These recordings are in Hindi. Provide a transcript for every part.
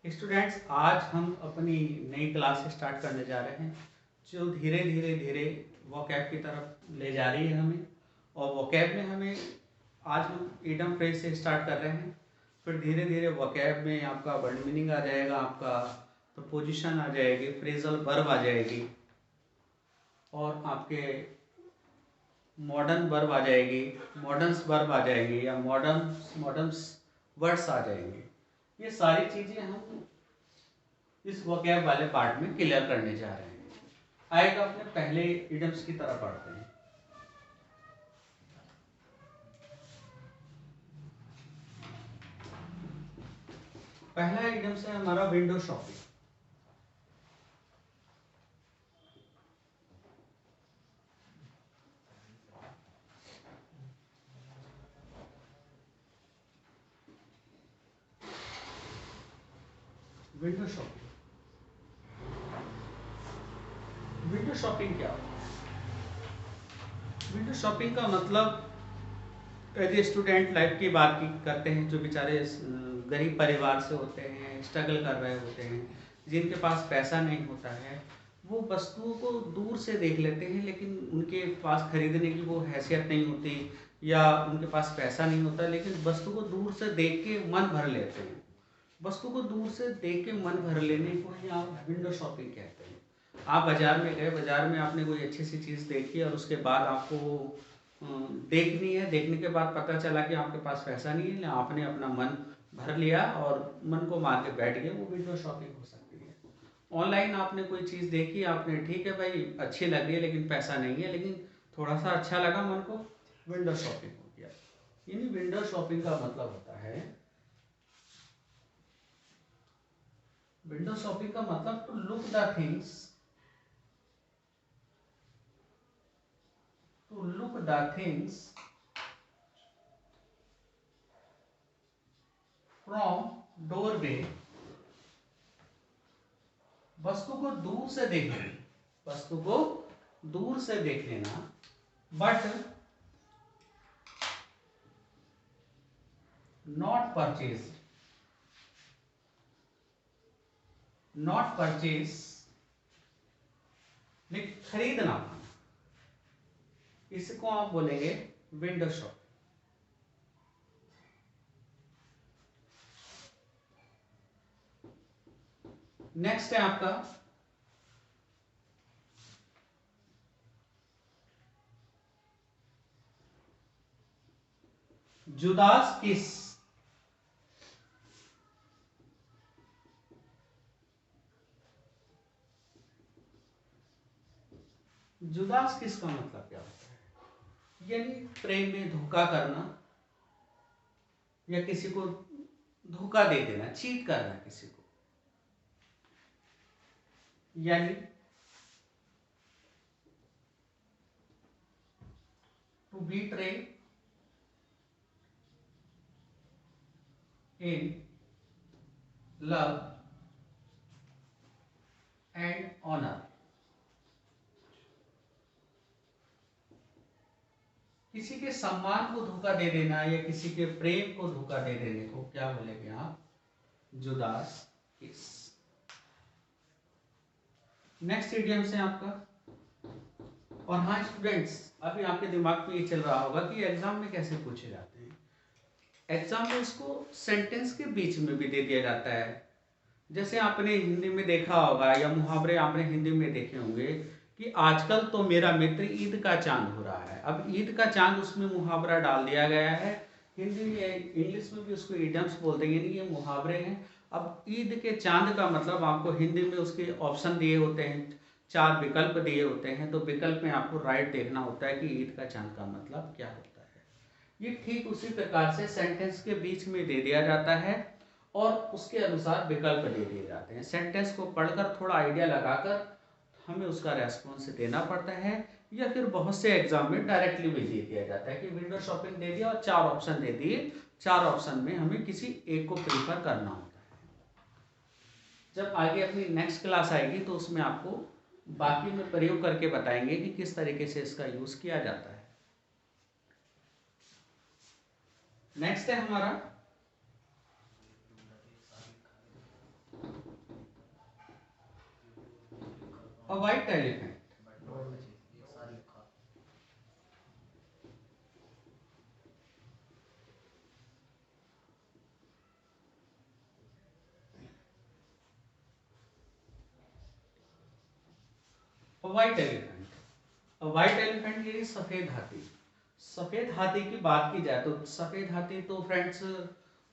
स्टूडेंट्स, आज हम अपनी नई क्लास स्टार्ट करने जा रहे हैं जो धीरे धीरे धीरे वोकैब की तरफ ले जा रही है हमें। और वोकैब में हमें आज हम ईडम फ्रेज से स्टार्ट कर रहे हैं। फिर धीरे धीरे वोकैब में आपका वर्ड मीनिंग आ जाएगा, आपका प्रपोजिशन आ जाएगी, फ्रेजल वर्ब आ जाएगी, और आपके मॉडर्न वर्ब आ जाएगी, मॉडर्न्स वर्ब आ जाएंगे, या मॉडर्न्स वर्ड्स आ जाएंगे। ये सारी चीज़ें हम इस वोकैब वाले पार्ट में क्लियर करने जा रहे हैं। आएगा अपने पहले इडम्स की तरफ पढ़ते हैं। पहला इडम्स है हमारा window shopping. Window shopping, window shopping क्या होता है? विंडो शॉपिंग का मतलब यदि स्टूडेंट लाइफ की बात करते हैं, जो बेचारे गरीब परिवार से होते हैं, स्ट्रगल कर रहे होते हैं, जिनके पास पैसा नहीं होता है, वो वस्तुओं को दूर से देख लेते हैं, लेकिन उनके पास खरीदने की वो हैसियत नहीं होती, या उनके पास पैसा नहीं होता, लेकिन वस्तु को दूर से देख के मन भर लेते हैं। वस्तु को दूर से देख के मन भर लेने को ही आप विंडो शॉपिंग कहते हैं। आप बाजार में गए, बाजार में आपने कोई अच्छी सी चीज़ देखी, और उसके बाद आपको देखनी है, देखने के बाद पता चला कि आपके पास पैसा नहीं है, लेकिन आपने अपना मन भर लिया और मन को मार के बैठ गए, वो विंडो शॉपिंग हो सकती है। ऑनलाइन आपने कोई चीज़ देखी, आपने ठीक है भाई अच्छी लग रही है लेकिन पैसा नहीं है, लेकिन थोड़ा सा अच्छा लगा मन को, विंडो शॉपिंग हो गया। यानी विंडो शॉपिंग का मतलब होता है, विंडो शॉपिंग का मतलब to look the things, to look the things from doorway. वस्तु को दूर से देख लेना, वस्तु को दूर से देख लेना, but not purchase, not purchase खरीदना पाना, इसको आप बोलेंगे विंडो शॉप। नेक्स्ट है आपका जुदास किस। जुदास किस का मतलब क्या होता है? यानी प्रेम में धोखा करना, या किसी को धोखा दे देना, चीट करना किसी को, यानी to betray in love and honour. किसी के सम्मान को धोखा दे देना, या किसी के प्रेम को धोखा दे देने को क्या बोलेंगे आप? जुदास किस। नेक्स्ट इडियम से आपका, और हाँ स्टूडेंट्स, अभी आपके दिमाग में ये चल रहा होगा कि एग्जाम में कैसे पूछे जाते हैं। एग्जाम में इसको सेंटेंस के बीच में भी दे दिया जाता है। जैसे आपने हिंदी में देखा होगा, या मुहावरे आपने हिंदी में देखे होंगे कि आजकल तो मेरा मित्र ईद का चांद हो रहा है। अब ईद का चांद उसमें मुहावरा डाल दिया गया है। हिंदी में, इंग्लिश में भी उसको ईडम्स बोलते हैं, यानी ये मुहावरे हैं। अब ईद के चांद का मतलब आपको हिंदी में उसके ऑप्शन दिए होते हैं, 4 विकल्प दिए होते हैं, तो विकल्प में आपको राइट देखना होता है कि ईद का चांद का मतलब क्या होता है। ये ठीक उसी प्रकार से सेंटेंस के बीच में दे दिया जाता है, और उसके अनुसार विकल्प दे दिए जाते हैं। सेंटेंस को पढ़कर थोड़ा आइडिया लगाकर हमें उसका रेस्पॉन्स देना पड़ता है, या फिर बहुत से एग्जाम में डायरेक्टली भी दे दिया जाता है कि विंडो शॉपिंग दे दिया और 4 ऑप्शन दे दिए, 4 ऑप्शन में हमें किसी एक को प्रीफर करना होता है। जब आगे अपनी नेक्स्ट क्लास आएगी तो उसमें आपको बाकी में प्रयोग करके बताएंगे कि किस तरीके से इसका यूज किया जाता है। नेक्स्ट है हमारा A white elephant. A white elephant. A white elephant यानी सफेद हाथी। सफेद हाथी की बात की जाए तो सफेद हाथी तो फ्रेंड्स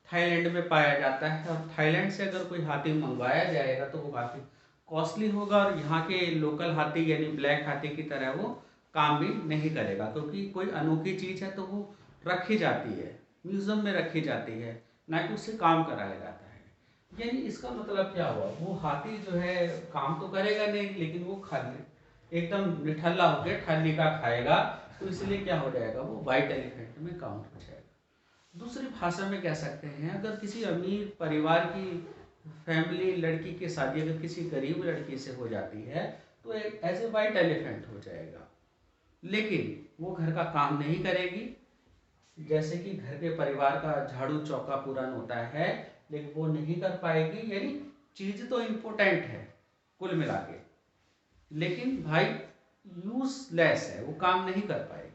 थाईलैंड में पाया जाता है, और थाईलैंड से अगर कोई हाथी मंगवाया जाएगा तो वो काफ़ी कॉस्टली होगा, और यहाँ के लोकल हाथी यानी ब्लैक हाथी की तरह वो काम भी नहीं करेगा, क्योंकि कोई अनोखी चीज़ है तो वो रखी जाती है, म्यूज़ियम में रखी जाती है, ना कि उससे काम कराया जाता है। यानी इसका मतलब क्या हुआ, वो हाथी जो है काम तो करेगा नहीं, लेकिन वो खाली एकदम निठल्ला होकर ठल्ली का खाएगा, तो इसलिए क्या हो जाएगा, वो वाइट एलिफेंट में काउंट हो जाएगा। दूसरी भाषा में कह सकते हैं, अगर किसी अमीर परिवार की फैमिली लड़की की शादी अगर किसी गरीब लड़की से हो जाती है तो एक एज ए वाइट एलिफेंट हो जाएगा, लेकिन वो घर का काम नहीं करेगी, जैसे कि घर के परिवार का झाड़ू चौका पूरन होता है, लेकिन वो नहीं कर पाएगी, यानी चीज तो इम्पोर्टेंट है कुल मिला के, लेकिन भाई यूजलेस है, वो काम नहीं कर पाएगी।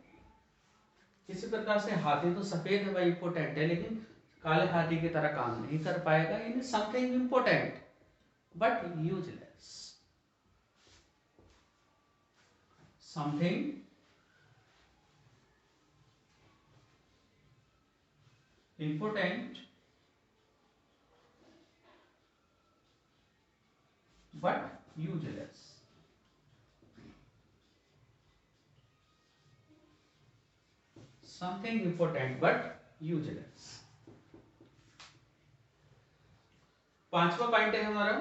इसी प्रकार से हाथी तो सफेद है भाई, इम्पोर्टेंट है, लेकिन काले हाथी की तरह काम नहीं कर पाएगा, यानी something important but useless. Something important but useless. Something important but useless. पांचवा पॉइंट है हमारा,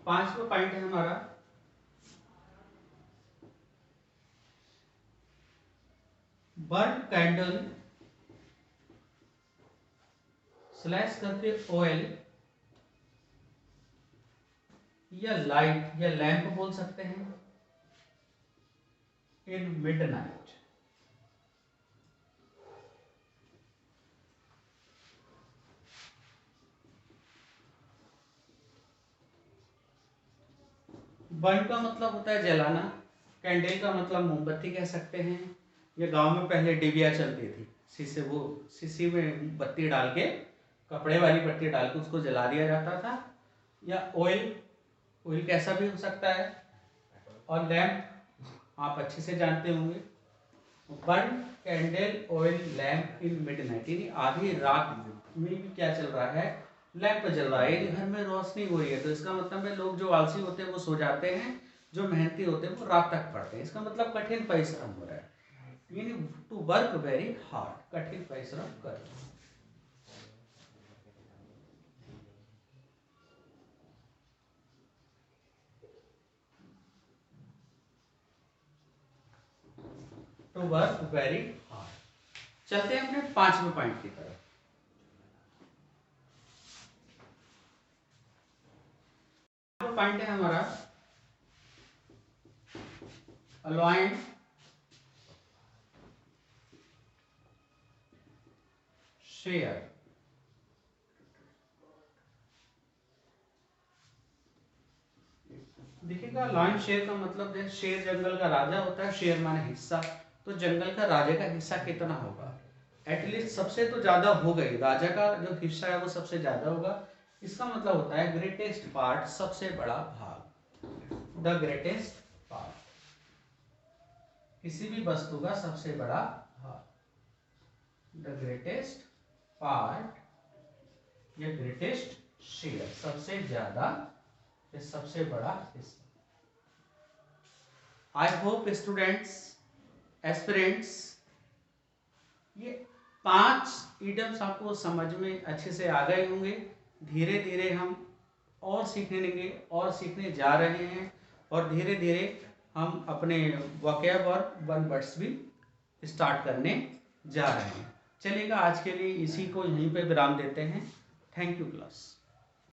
पांचवा पॉइंट है हमारा बर्न कैंडल स्लैश करके ऑयल या लाइट या लैंप बोल सकते हैं, इन मिडनाइट। बर्न का मतलब होता है जलाना, कैंडल का मतलब मोमबत्ती कह सकते हैं। ये गांव में पहले डिबिया चलती थी, शीशे, वो शीशी में बत्ती डाल के, कपड़े वाली बत्ती डाल के उसको जला दिया जाता था। या ऑयल, ऑयल कैसा भी हो सकता है, और लैंप आप अच्छे से जानते होंगे। बर्न कैंडल ऑयल लैंप इन मिडनाइट, यानी आधी रात में भी क्या चल रहा है, लैंप जल रहा है, यानी घर में रोशनी हो रही है, तो इसका मतलब है लोग जो आलसी होते हैं वो सो जाते हैं, जो मेहनती होते हैं वो रात तक पढ़ते हैं, इसका मतलब कठिन परिश्रम हो रहा है, यानी टू वर्क वेरी हार्ड, कठिन परिश्रम कर। To work very hard. चलते हैं अपने पांचवें पॉइंट की तरफ। पॉइंट है हमारा अलाइन शेयर। देखिएगा, लायन शेयर का मतलब है, शेर जंगल का राजा होता है, शेर माने हिस्सा, तो जंगल का राजा का हिस्सा कितना होगा, एटलीस्ट सबसे तो ज्यादा हो गई, राजा का जो हिस्सा है वो सबसे ज्यादा होगा, इसका मतलब होता है ग्रेटेस्ट पार्ट, सबसे बड़ा भाग, द ग्रेटेस्ट पार्ट, किसी भी वस्तु का सबसे बड़ा भाग, द ग्रेटेस्ट पार्ट या ग्रेटेस्ट शेयर, सबसे ज्यादा या सबसे बड़ा हिस्सा। आई होप स्टूडेंट्स, एस्पिरेंट्स, ये 5 ईडियम्स आपको समझ में अच्छे से आ गए होंगे। धीरे धीरे हम और सीखेंगे और सीखने जा रहे हैं, और धीरे धीरे हम अपने वोकैब और वन वर्ड्स भी स्टार्ट करने जा रहे हैं। चलिएगा, आज के लिए इसी को यहीं पे विराम देते हैं। Thank you class.